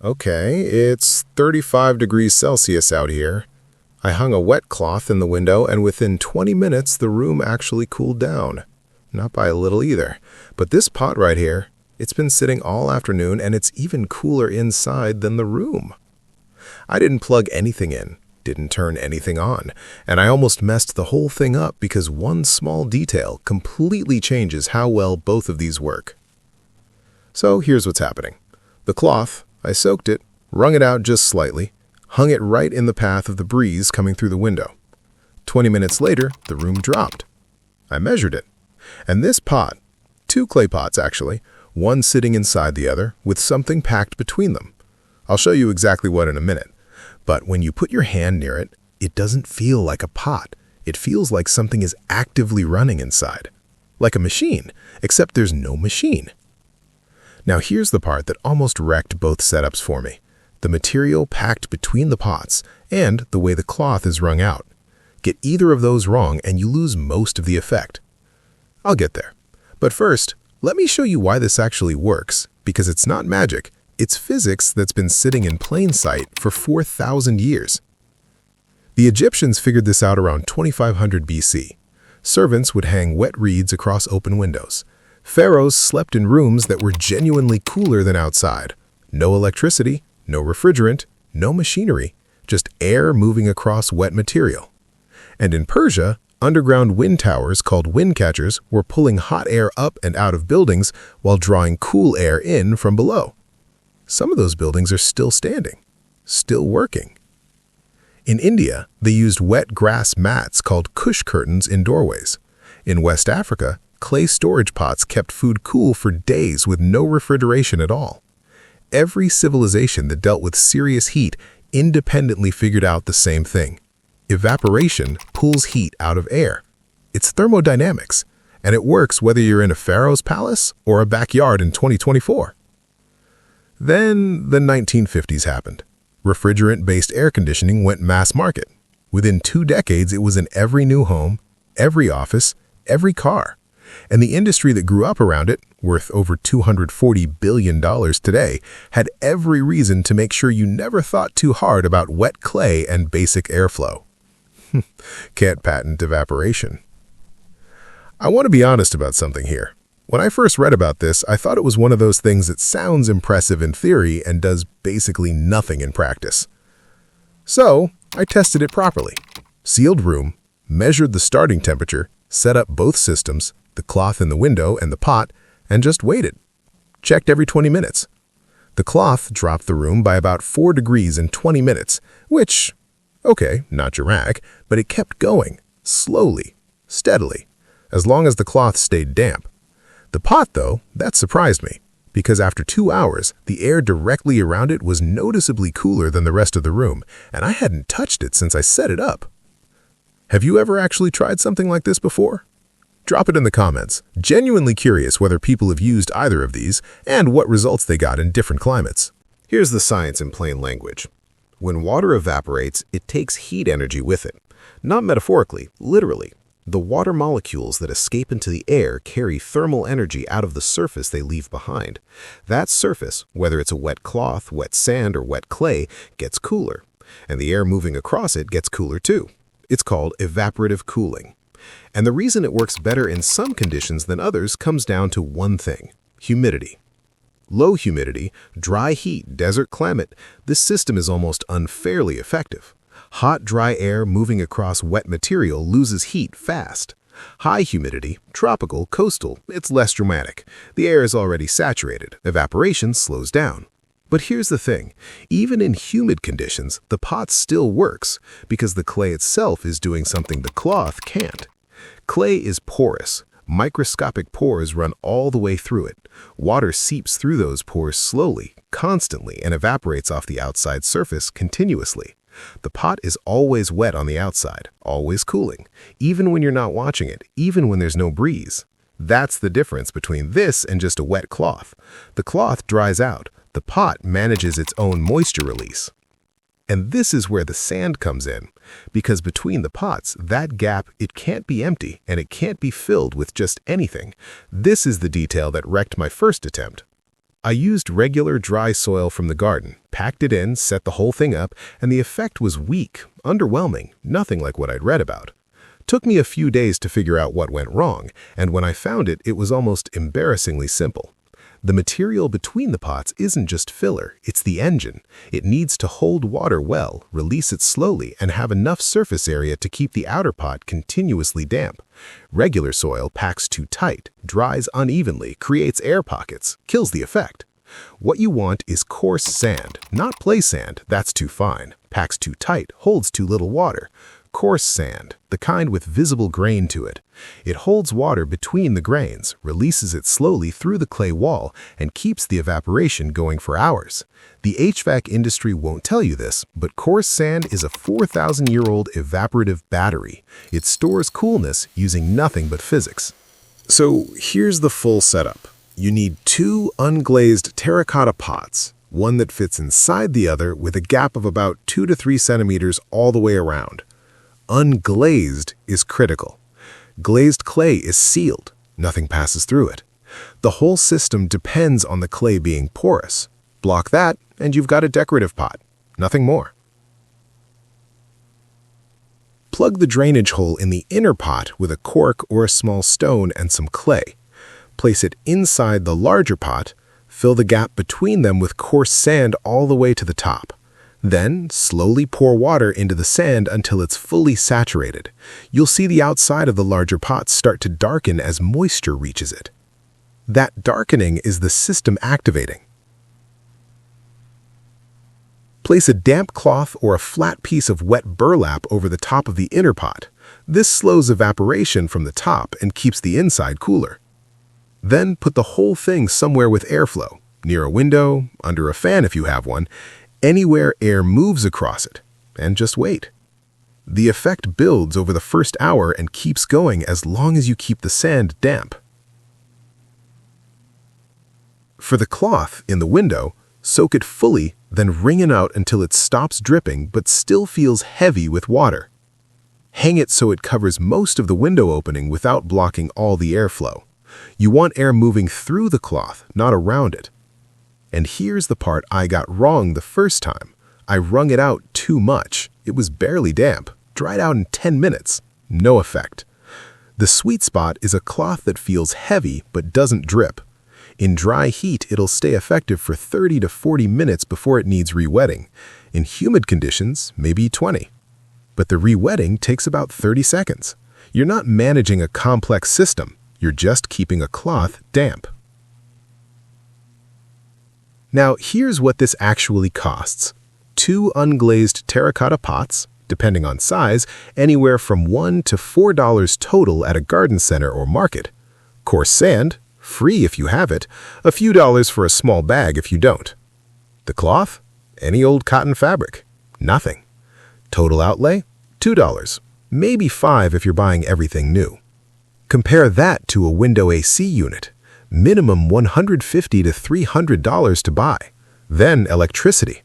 Okay, it's 35 degrees Celsius out here. I hung a wet cloth in the window, and within 20 minutes, the room actually cooled down. Not by a little either. But this pot right here, it's been sitting all afternoon, and it's even cooler inside than the room. I didn't plug anything in, didn't turn anything on, and I almost messed the whole thing up because one small detail completely changes how well both of these work. So here's what's happening. The cloth, I soaked it, wrung it out just slightly, hung it right in the path of the breeze coming through the window. 20 minutes later, the room dropped. I measured it. And this pot, two clay pots actually, one sitting inside the other with something packed between them. I'll show you exactly what in a minute. But when you put your hand near it, it doesn't feel like a pot. It feels like something is actively running inside. Like a machine, except there's no machine. Now here's the part that almost wrecked both setups for me. The material packed between the pots and the way the cloth is wrung out. Get either of those wrong and you lose most of the effect. I'll get there. But first, let me show you why this actually works, because it's not magic, it's physics that's been sitting in plain sight for 4,000 years. The Egyptians figured this out around 2500 BC. Servants would hang wet reeds across open windows. Pharaohs slept in rooms that were genuinely cooler than outside. No electricity, no refrigerant, no machinery, just air moving across wet material. And in Persia, underground wind towers called wind catchers were pulling hot air up and out of buildings while drawing cool air in from below. Some of those buildings are still standing, still working. In India, they used wet grass mats called kush curtains in doorways. In West Africa, clay storage pots kept food cool for days with no refrigeration at all. Every civilization that dealt with serious heat independently figured out the same thing. Evaporation pulls heat out of air. It's thermodynamics, and it works whether you're in a pharaoh's palace or a backyard in 2024. Then the 1950s happened. Refrigerant-based air conditioning went mass market. Within 2 decades, it was in every new home, every office, every car. And the industry that grew up around it, worth over $240 billion today, had every reason to make sure you never thought too hard about wet clay and basic airflow. Can't patent evaporation. I want to be honest about something here. When I first read about this, I thought it was one of those things that sounds impressive in theory and does basically nothing in practice. So, I tested it properly. Sealed room, measured the starting temperature, set up both systems, the cloth in the window and the pot, and just waited. Checked every 20 minutes. The cloth dropped the room by about 4 degrees in 20 minutes, which, okay, not dramatic, but it kept going, slowly, steadily, as long as the cloth stayed damp. The pot, though, that surprised me, because after 2 hours, the air directly around it was noticeably cooler than the rest of the room, and I hadn't touched it since I set it up. Have you ever actually tried something like this before? Drop it in the comments. Genuinely curious whether people have used either of these and what results they got in different climates. Here's the science in plain language. When water evaporates, it takes heat energy with it. Not metaphorically, literally. The water molecules that escape into the air carry thermal energy out of the surface they leave behind. That surface, whether it's a wet cloth, wet sand, or wet clay, gets cooler. And the air moving across it gets cooler too. It's called evaporative cooling. And the reason it works better in some conditions than others comes down to one thing: humidity. Low humidity, dry heat, desert climate, this system is almost unfairly effective. Hot, dry air moving across wet material loses heat fast. High humidity, tropical, coastal, it's less dramatic. The air is already saturated. Evaporation slows down. But here's the thing. Even in humid conditions, the pot still works because the clay itself is doing something the cloth can't. Clay is porous. Microscopic pores run all the way through it. Water seeps through those pores slowly, constantly, and evaporates off the outside surface continuously. The pot is always wet on the outside, always cooling, even when you're not watching it, even when there's no breeze. That's the difference between this and just a wet cloth. The cloth dries out. The pot manages its own moisture release. And this is where the sand comes in, because between the pots, that gap, it can't be empty and it can't be filled with just anything. This is the detail that wrecked my first attempt. I used regular dry soil from the garden, packed it in, set the whole thing up, and the effect was weak, underwhelming, nothing like what I'd read about. Took me a few days to figure out what went wrong, and when I found it, it was almost embarrassingly simple. The material between the pots isn't just filler, it's the engine. It needs to hold water well, release it slowly, and have enough surface area to keep the outer pot continuously damp. Regular soil packs too tight, dries unevenly, creates air pockets, kills the effect. What you want is coarse sand, not play sand, that's too fine, packs too tight, holds too little water. Coarse sand, the kind with visible grain to it. It holds water between the grains, releases it slowly through the clay wall, and keeps the evaporation going for hours. The HVAC industry won't tell you this, but coarse sand is a 4,000-year-old evaporative battery. It stores coolness using nothing but physics. So here's the full setup. You need 2 unglazed terracotta pots, one that fits inside the other with a gap of about 2 to 3 centimeters all the way around. Unglazed is critical. Glazed clay is sealed. Nothing passes through it. The whole system depends on the clay being porous. Block that, and you've got a decorative pot. Nothing more. Plug the drainage hole in the inner pot with a cork or a small stone and some clay. Place it inside the larger pot. Fill the gap between them with coarse sand all the way to the top. Then, slowly pour water into the sand until it's fully saturated. You'll see the outside of the larger pot start to darken as moisture reaches it. That darkening is the system activating. Place a damp cloth or a flat piece of wet burlap over the top of the inner pot. This slows evaporation from the top and keeps the inside cooler. Then put the whole thing somewhere with airflow, near a window, under a fan if you have one, anywhere air moves across it, and just wait. The effect builds over the first hour and keeps going as long as you keep the sand damp. For the cloth in the window, soak it fully, then wring it out until it stops dripping but still feels heavy with water. Hang it so it covers most of the window opening without blocking all the airflow. You want air moving through the cloth, not around it. And here's the part I got wrong the first time. I wrung it out too much. It was barely damp, dried out in 10 minutes. No effect. The sweet spot is a cloth that feels heavy but doesn't drip. In dry heat, it'll stay effective for 30 to 40 minutes before it needs re-wetting. In humid conditions, maybe 20. But the re-wetting takes about 30 seconds. You're not managing a complex system. You're just keeping a cloth damp. Now, here's what this actually costs. 2 unglazed terracotta pots, depending on size, anywhere from $1 to $4 total at a garden center or market. Coarse sand, free if you have it, a few dollars for a small bag if you don't. The cloth? Any old cotton fabric. Nothing. Total outlay? $2, maybe $5 if you're buying everything new. Compare that to a window AC unit. Minimum $150 to $300 to buy. Then electricity.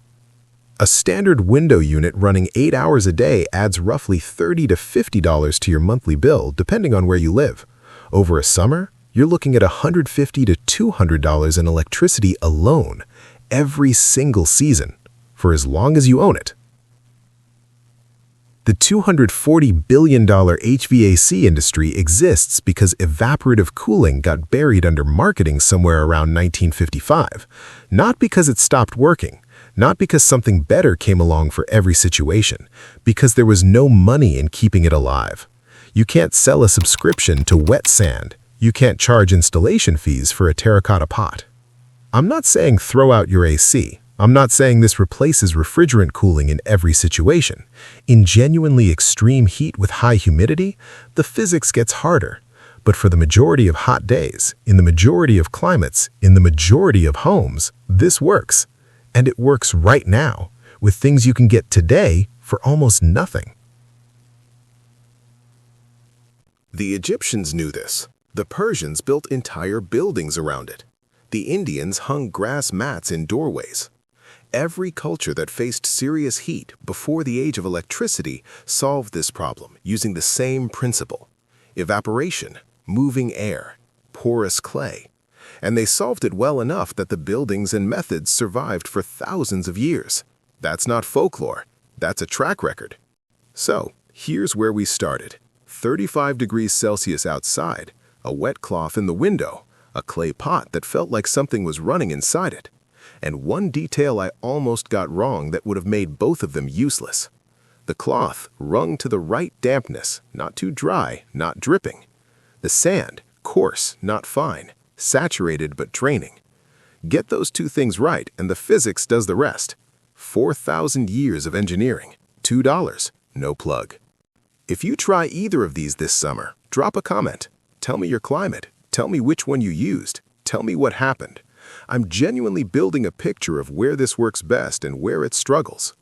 A standard window unit running 8 hours a day adds roughly $30 to $50 to your monthly bill, depending on where you live. Over a summer, you're looking at $150 to $200 in electricity alone, every single season, for as long as you own it. The $240 billion HVAC industry exists because evaporative cooling got buried under marketing somewhere around 1955, not because it stopped working, not because something better came along for every situation, because there was no money in keeping it alive. You can't sell a subscription to wet sand. You can't charge installation fees for a terracotta pot. I'm not saying throw out your AC. I'm not saying this replaces refrigerant cooling in every situation. In genuinely extreme heat with high humidity, the physics gets harder. But for the majority of hot days, in the majority of climates, in the majority of homes, this works. And it works right now, with things you can get today for almost nothing. The Egyptians knew this. The Persians built entire buildings around it. The Indians hung grass mats in doorways. Every culture that faced serious heat before the age of electricity solved this problem using the same principle: evaporation, moving air, porous clay. And they solved it well enough that the buildings and methods survived for thousands of years. That's not folklore, that's a track record. So, here's where we started. 35 degrees Celsius outside, a wet cloth in the window, a clay pot that felt like something was running inside it. And one detail I almost got wrong that would have made both of them useless. The cloth wrung to the right dampness, not too dry, not dripping. The sand, coarse, not fine, saturated but draining. Get those two things right and the physics does the rest. 4,000 years of engineering, $2, no plug. If you try either of these this summer, drop a comment. Tell me your climate. Tell me which one you used. Tell me what happened. I'm genuinely building a picture of where this works best and where it struggles.